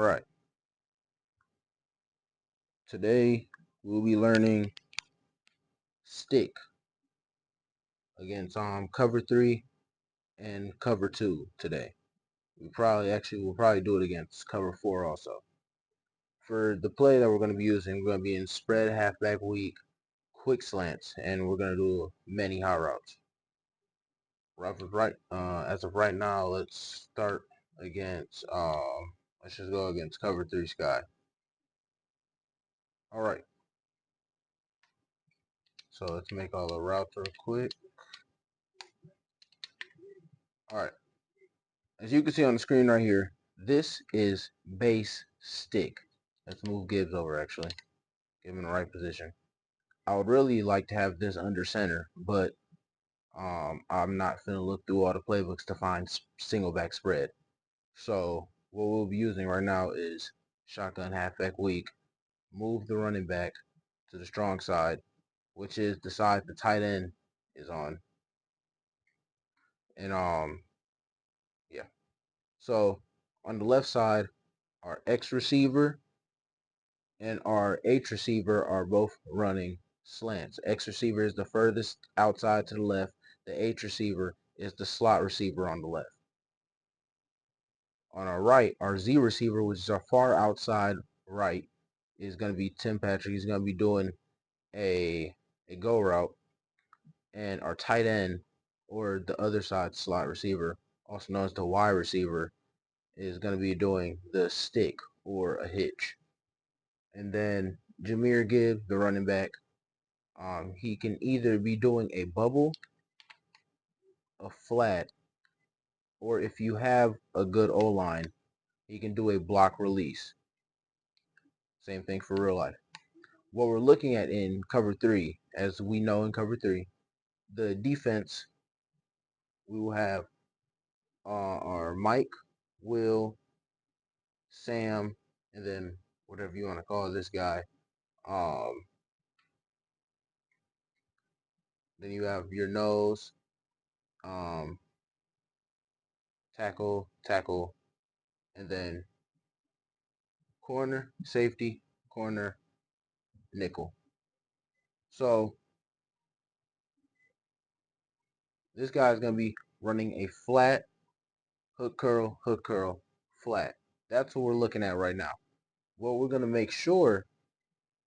Alright, today we'll be learning stick against cover 3 and cover 2 today. We'll probably do it against cover 4 also. For the play that we're going to be using, we're going to be in spread halfback weak, quick slants, and we're going to do many hot routes. As of right now, let's start against let's just go against cover 3 sky. Alright, so let's make all the routes real quick. Alright, as you can see on the screen right here, this is base stick. Let's move Gibbs over actually. Give him in the right position. I would really like to have this under center, but I'm not finna look through all the playbooks to find single back spread. So what we'll be using right now is shotgun halfback weak, move the running back to the strong side, which is the side the tight end is on. And yeah. So on the left side, our X receiver and our H receiver are both running slants. X receiver is the furthest outside to the left. The H receiver is the slot receiver on the left. On our right, our Z receiver, which is our far outside right, is going to be Tim Patrick. He's going to be doing a go route. And our tight end, or the other side slot receiver, also known as the Y receiver, is going to be doing the stick or a hitch. And then Jahmyr Gibbs, the running back, he can either be doing a bubble, a flat, or if you have a good O-line, he can do a block release. Same thing for real life. What we're looking at in cover 3, as we know in cover 3, the defense, we will have our Mike, Will, Sam, and then whatever you want to call this guy. Then you have your nose, tackle, and then corner, safety, corner, nickel. So this guy is going to be running a flat, hook curl, flat. That's what we're looking at right now. What we're going to make sure,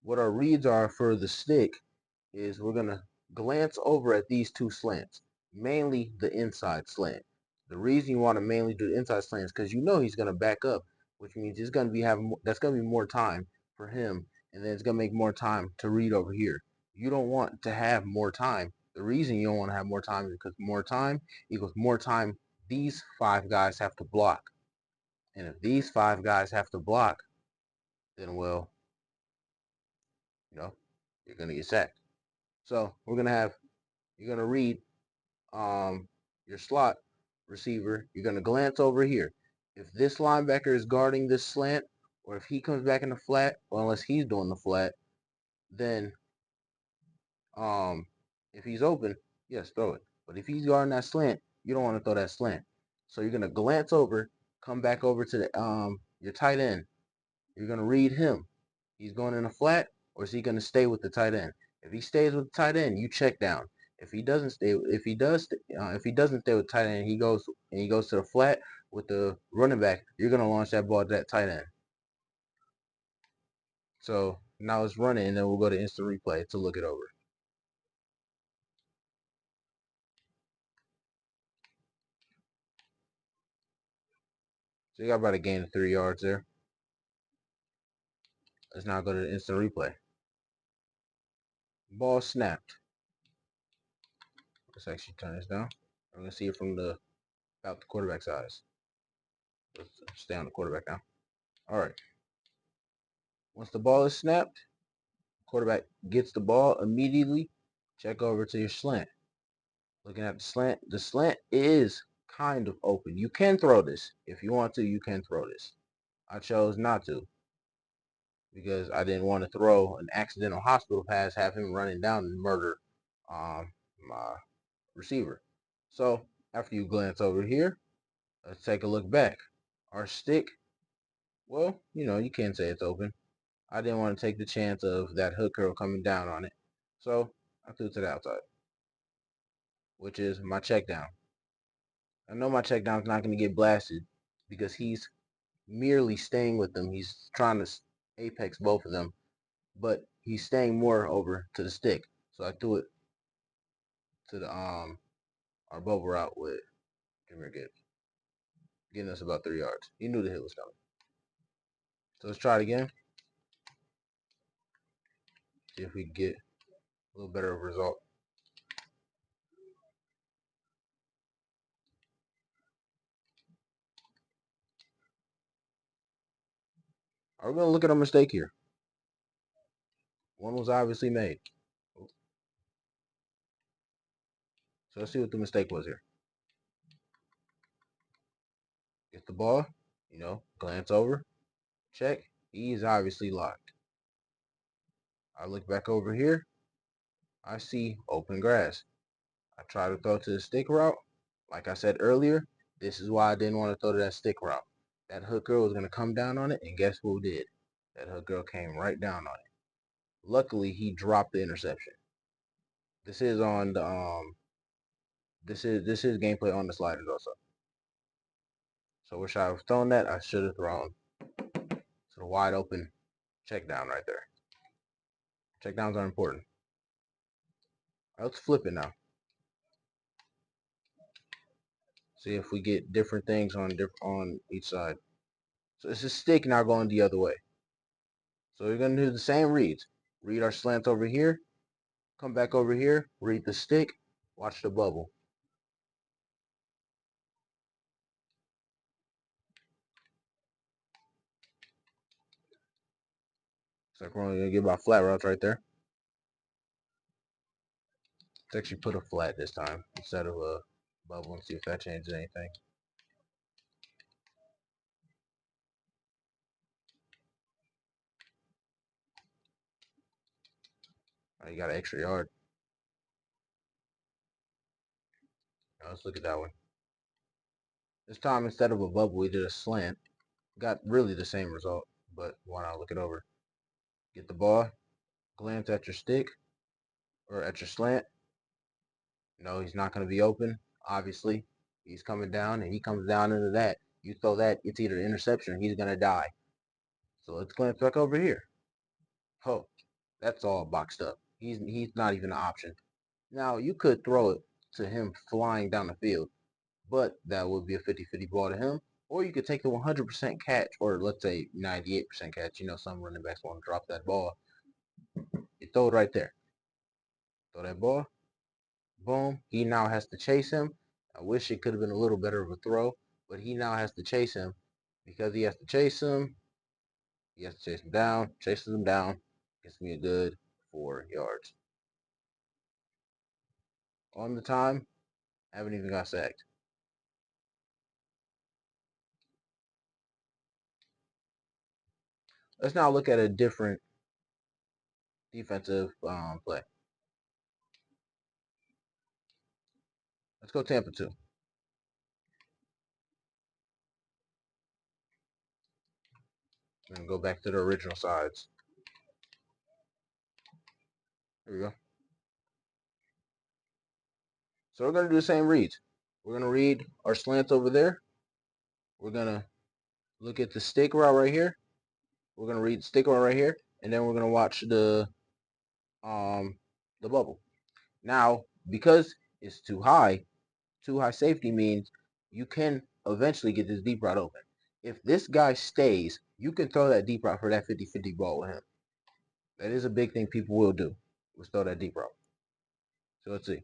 what our reads are for the stick, is we're going to glance over at these two slants, mainly the inside slant. The reason you want to mainly do the inside slant is because you know he's going to back up, which means it's going to be that's going to be more time for him, and then it's going to make more time to read over here. You don't want to have more time. The reason you don't want to have more time is because more time equals more time these 5 guys have to block. And if these 5 guys have to block, then well, you're going to get sacked. So we're going to have, you're going to read your slot receiver. You're going to glance over here. If this linebacker is guarding this slant, or if he comes back in the flat, well, unless he's doing the flat, then if he's open, yes, throw it. But if he's guarding that slant, you don't want to throw that slant. So you're going to glance over, come back over to the your tight end. You're going to read him. He's going in a flat, or is he going to stay with the tight end? If he stays with the tight end, you check down. If he doesn't stay, if he doesn't stay with tight end, he goes to the flat with the running back. You're going to launch that ball to that tight end. So now it's running, and then we'll go to instant replay to look it over. So you got about a gain of 3 yards there. Let's now go to the instant replay. Ball snapped. Let's actually turn this down. We're gonna see it from about the quarterback size. Let's stay on the quarterback now. All right. Once the ball is snapped, quarterback gets the ball immediately. Check over to your slant. Looking at the slant is kind of open. You can throw this. If you want to, you can throw this. I chose not to because I didn't want to throw an accidental hospital pass, have him running down and murder my receiver. So after you glance over here, let's take a look back. Our stick Well, you can't say it's open. I didn't want to take the chance of that hook curl coming down on it. So I threw it to the outside, which is my check down. I know my check down's not going to get blasted because he's merely staying with them. He's trying to apex both of them, but he's staying more over to the stick. So I threw it to the our bubble route with Jameer Gibbs, getting us about 3 yards. He knew the hit was coming. So let's try it again. See if we can get a little better of a result. Are we gonna look at a mistake here? One was obviously made. So let's see what the mistake was here. Get the ball, glance over, check. He's obviously locked. I look back over here. I see open grass. I try to throw to the stick route. Like I said earlier, this is why I didn't want to throw to that stick route. That hook girl was going to come down on it, and guess who did? That hook girl came right down on it. Luckily, he dropped the interception. This is on the this is gameplay on the sliders also. So wish I have thrown that. I should have thrown to the wide open check down right there. Check downs are important. All right, let's flip it now. See if we get different things on each side. So it's a stick now going the other way. So we're going to do the same reads. Read our slants over here. Come back over here. Read the stick. Watch the bubble. So we're only going to get about flat routes right there. Let's actually put a flat this time instead of a bubble and see if that changes anything. Oh, you got an extra yard. Now let's look at that one. This time, instead of a bubble, we did a slant. Got really the same result, but why not look it over? Get the ball, glance at your stick, or at your slant. No, he's not going to be open, obviously. He's coming down, and he comes down into that. You throw that, it's either an interception or he's going to die. So let's glance back over here. Oh, that's all boxed up. He's not even an option. Now, you could throw it to him flying down the field, but that would be a 50-50 ball to him. Or you could take the 100% catch, or let's say 98% catch. Some running backs want to drop that ball. You throw it right there. Throw that ball. Boom. He now has to chase him. I wish it could have been a little better of a throw, but he now has to chase him. Because he has to chase him, he has to chase him down. Chases him down. Gets me a good 4 yards. On the time, haven't even got sacked. Let's now look at a different defensive play. Let's go Tampa 2. And go back to the original sides. Here we go. So we're going to do the same reads. We're going to read our slants over there. We're going to look at the stick route right here. We're going to read the stick route right here. And then we're going to watch the bubble. Now, because it's too high safety means you can eventually get this deep route open. If this guy stays, you can throw that deep route for that 50-50 ball with him. That is a big thing people will do. Let's throw that deep route. So let's see.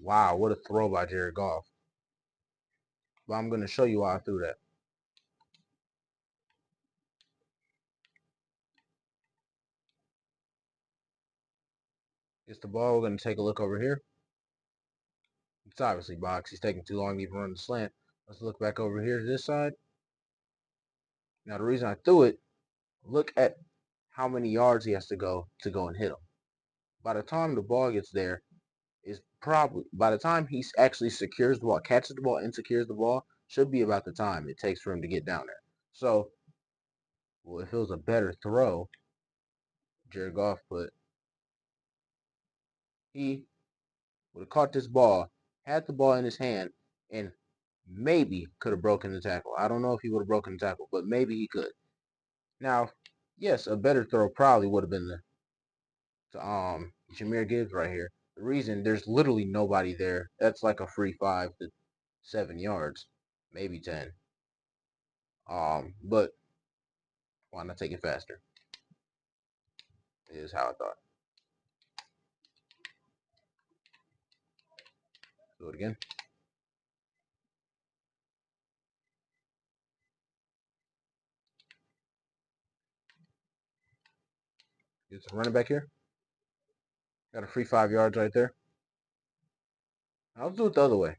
Wow, what a throw by Jared Goff. But I'm going to show you why I threw that. Gets the ball. We're going to take a look over here. It's obviously box. He's taking too long to even run the slant. Let's look back over here to this side. Now, the reason I threw it, look at how many yards he has to go and hit him. By the time the ball gets there, it's probably by the time he actually secures the ball, catches the ball, and secures the ball, should be about the time it takes for him to get down there. So, well, if it was a better throw, Jared Goff put, he would have caught this ball, had the ball in his hand, and maybe could have broken the tackle. I don't know if he would have broken the tackle, but maybe he could. Now, yes, a better throw probably would have been to Jahmyr Gibbs right here. The reason there's literally nobody there. That's like a free 5 to 7 yards, maybe 10. But why not take it faster? Is how I thought. Do it again. Get some running back here. Got a free 5 yards right there. I'll do it the other way.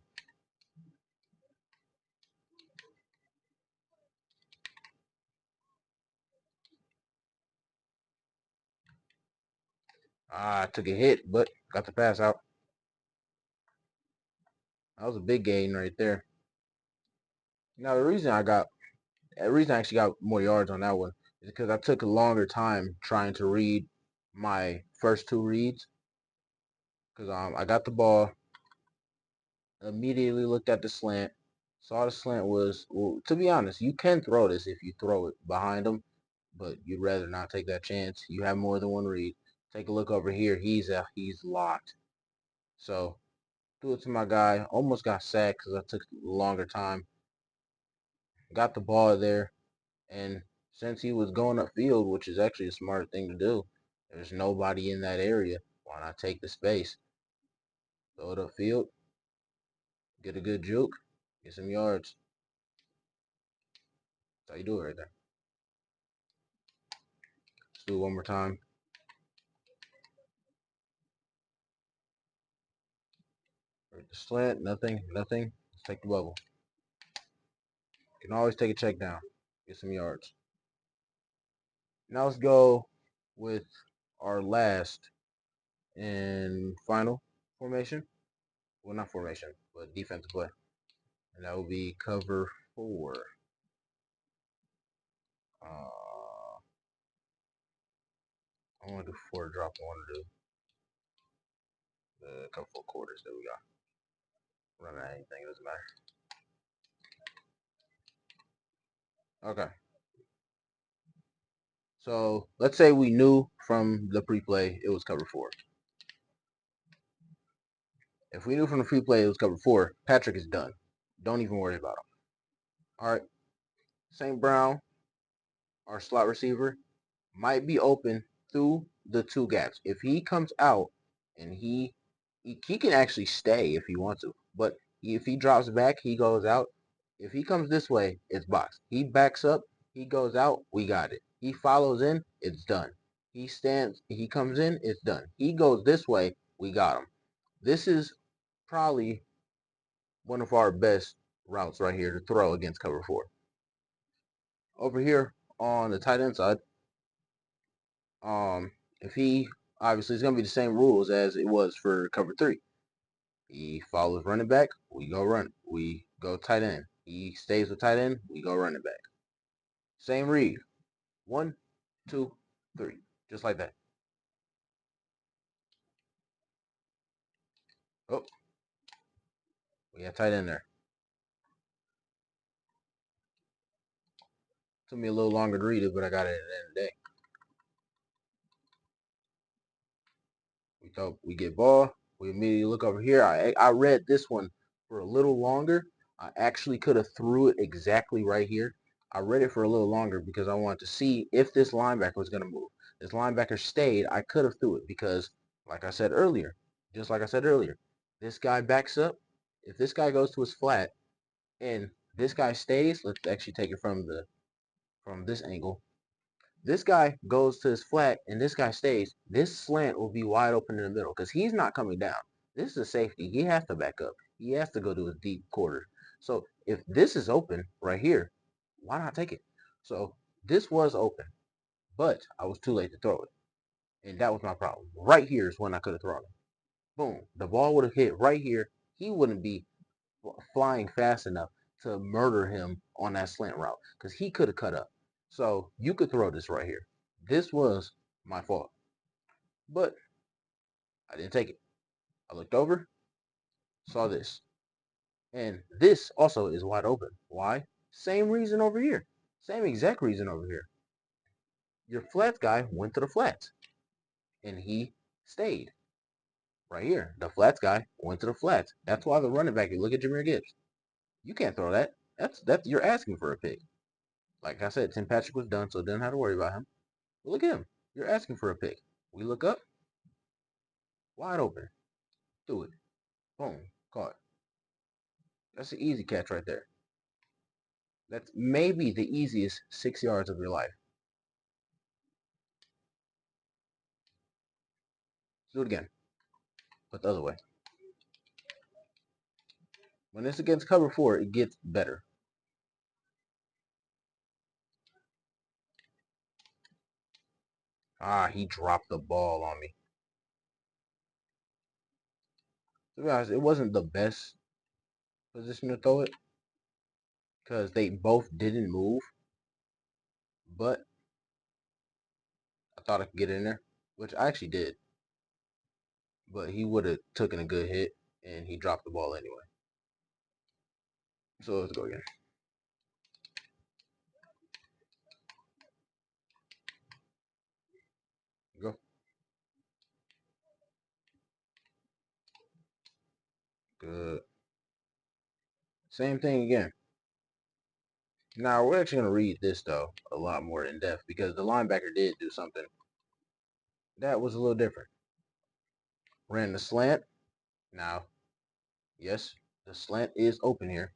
I took a hit, but got the pass out. That was a big gain right there. Now the reason I actually got more yards on that one is because I took a longer time trying to read my first two reads. Because I got the ball, immediately looked at the slant, saw the slant was, well, to be honest, you can throw this if you throw it behind him, but you'd rather not take that chance. You have more than one read. Take a look over here. He's locked. So threw it to my guy. Almost got sacked because I took a longer time. Got the ball there, and since he was going upfield, which is actually a smart thing to do, there's nobody in that area. Why not take the space? Throw it upfield, get a good juke, get some yards. That's how you do it right there. Let's do it one more time. Right, the slant, nothing, nothing. Let's take the bubble. You can always take a check down, get some yards. Now let's go with our last and final formation. Well, not formation, but defensive play. And that will be cover 4. I want to do 4 drop. I want to do the cover 4 quarters that we got. Run at anything, it doesn't matter. Okay. So let's say we knew from the pre-play it was cover 4. If we knew from the pre-play it was cover 4, Patrick is done. Don't even worry about him. All right. St. Brown, our slot receiver, might be open through the 2 gaps. If he comes out and he can actually stay if he wants to, but if he drops back, he goes out. If he comes this way, it's box. He backs up, he goes out, we got it. He follows in, it's done. He stands, he comes in, it's done. He goes this way, we got him. This is probably one of our best routes right here to throw against cover 4. Over here on the tight end side, if he obviously it's gonna be the same rules as it was for cover 3. He follows running back, we go run. We go tight end. He stays with tight end, we go running back. Same read. 1, 2, 3. Just like that. Oh, we got tight end there. Took me a little longer to read it, but I got it at the end of the day. We thought we get ball. We immediately look over here. I read this one for a little longer. I actually could have threw it exactly right here. I read it for a little longer because I wanted to see if this linebacker was going to move. This linebacker stayed. I could have threw it because, like I said earlier, just like I said earlier, this guy backs up. If this guy goes to his flat and this guy stays, let's actually take it from this angle. This guy goes to his flat and this guy stays, this slant will be wide open in the middle because he's not coming down. This is a safety. He has to back up. He has to go to his deep quarter. So if this is open right here, why not take it? So this was open, but I was too late to throw it. And that was my problem. Right here is when I could have thrown it. Boom. The ball would have hit right here. He wouldn't be flying fast enough to murder him on that slant route because he could have cut up. So you could throw this right here. This was my fault, but I didn't take it. I looked over, saw this, and this also is wide open. Why? Same reason over here. Same exact reason over here. Your flats guy went to the flats, and he stayed right here. The flats guy went to the flats. That's why the running back. You look at Jameer Gibbs. You can't throw that. That's you're asking for a pick. Like I said, Tim Patrick was done, so didn't have to worry about him. But look at him. You're asking for a pick. We look up, wide open. Do it. Boom. Caught. That's an easy catch right there. That's maybe the easiest 6 yards of your life. Do it again, but the other way. When it's against cover four, it gets better. Ah, he dropped the ball on me. To be honest, it wasn't the best position to throw it because they both didn't move, but I thought I could get in there, which I actually did. But he would have taken a good hit, and he dropped the ball anyway. So let's go again. Go. Good. Same thing again. Now we're actually going to read this though a lot more in depth because the linebacker did do something that was a little different. Ran the slant. Now, yes, the slant is open here,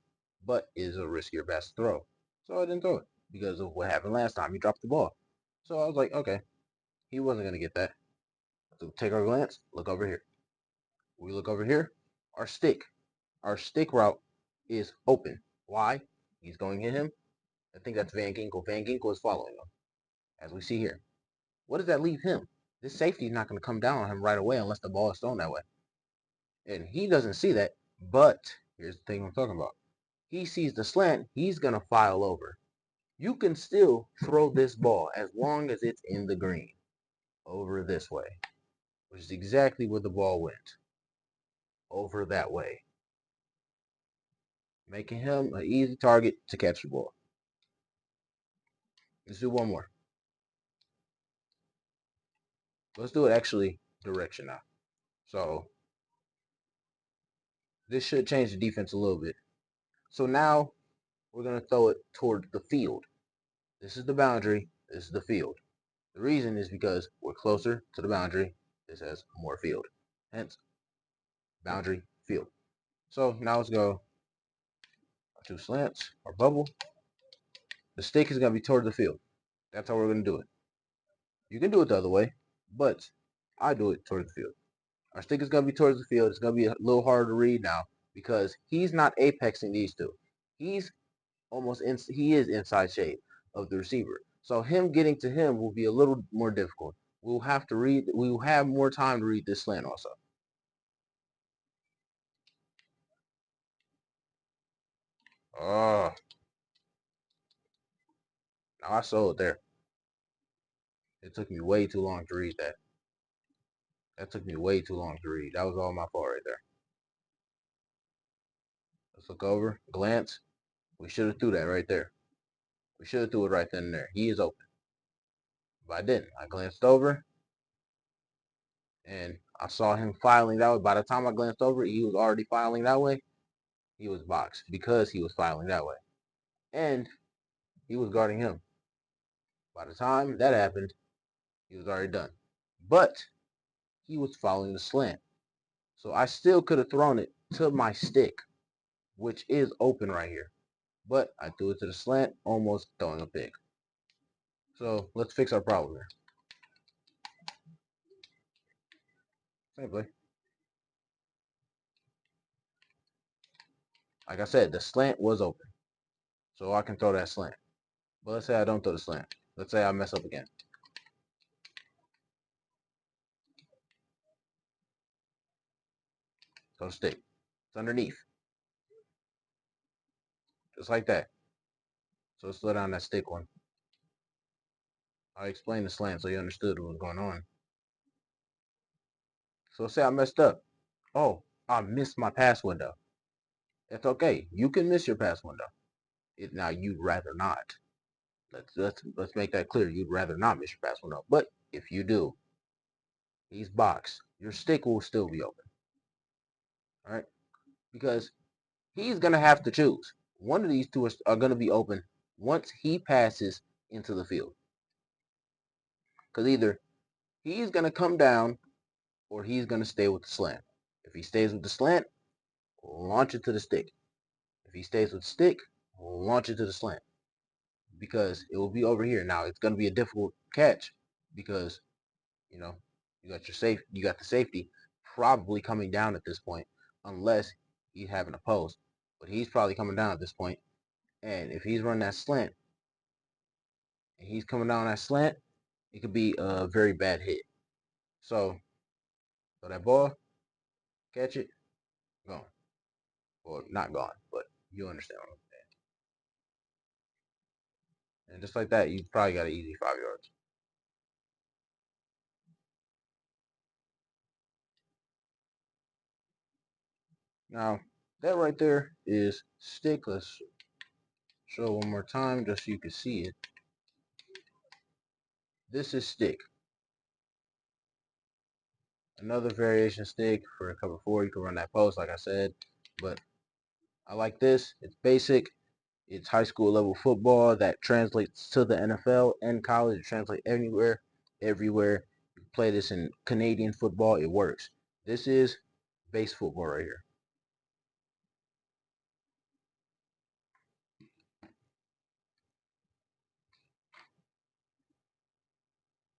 but is a riskier pass to throw. So I didn't throw it because of what happened last time. He dropped the ball. So I was like, okay, he wasn't going to get that. So take our glance, look over here. We look over here, our stick. Our stick route is open. Why? He's going to hit him. I think that's Van Ginkel. Van Ginkel is following him, as we see here. What does that leave him? This safety is not going to come down on him right away unless the ball is thrown that way. And he doesn't see that. But here's the thing I'm talking about. He sees the slant. He's going to file over. You can still throw this ball as long as it's in the green over this way, which is exactly where the ball went. Over that way. Making him an easy target to catch the ball. Let's do one more. Let's do it actually direction now. So this should change the defense a little bit. So now we're going to throw it toward the field. This is the boundary. This is the field. The reason is because we're closer to the boundary. This has more field. Hence, boundary, field. So now let's go our two slants, our bubble. The stick is going to be toward the field. That's how we're going to do it. You can do it the other way, but I do it toward the field. Our stick is going to be towards the field. It's going to be a little harder to read now because he's not apexing these two. He's he is inside shade of the receiver. So him getting to him will be a little more difficult. We'll have to read. We will have more time to read this slant also. Oh, now I sold there. It took me way too long to read that. That took me way too long to read. That was all my fault right there. Let's look over, glance. We should have threw that right there. We should have threw it right then and there. He is open. But I didn't. I glanced over and I saw him filing that way. By the time I glanced over, he was already filing that way. He was boxed because he was filing that way. And he was guarding him. By the time that happened, he was already done. But he was following the slant. So I still could have thrown it to my stick, which is open right here. But I threw it to the slant, almost throwing a pick. So let's fix our problem here. Same play. Like I said, the slant was open. So I can throw that slant. But let's say I don't throw the slant. Let's say I mess up again. So stick. It's underneath. Just like that. So slow down that stick one. I explained the slant so you understood what was going on. So say I messed up. Oh, I missed my pass window. That's okay. You can miss your pass window. Now you'd rather not. Let's make that clear. You'd rather not miss your pass window. But if you do, he's boxed. Your stick will still be open. All right, because he's gonna have to choose. One of these two are gonna be open once he passes into the field. Because either he's gonna come down or he's gonna stay with the slant. If he stays with the slant, launch it to the stick. If he stays with the stick, launch it to the slant. Because it will be over here. Now it's gonna be a difficult catch because you know you got the safety probably coming down at this point, unless he's having a post. But he's probably coming down at this point. And if he's running that slant and he's coming down that slant, it could be a very bad hit. So that ball, catch it, gone. Or not gone, but you understand what I'm saying. And just like that, you probably got an easy 5 yards. Now, that right there is stick. Let's show one more time just so you can see it. This is stick. Another variation stick for a cover 4. You can run that post, like I said. But I like this. It's basic. It's high school level football that translates to the NFL and college. It translates anywhere, everywhere. You play this in Canadian football. It works. This is base football right here.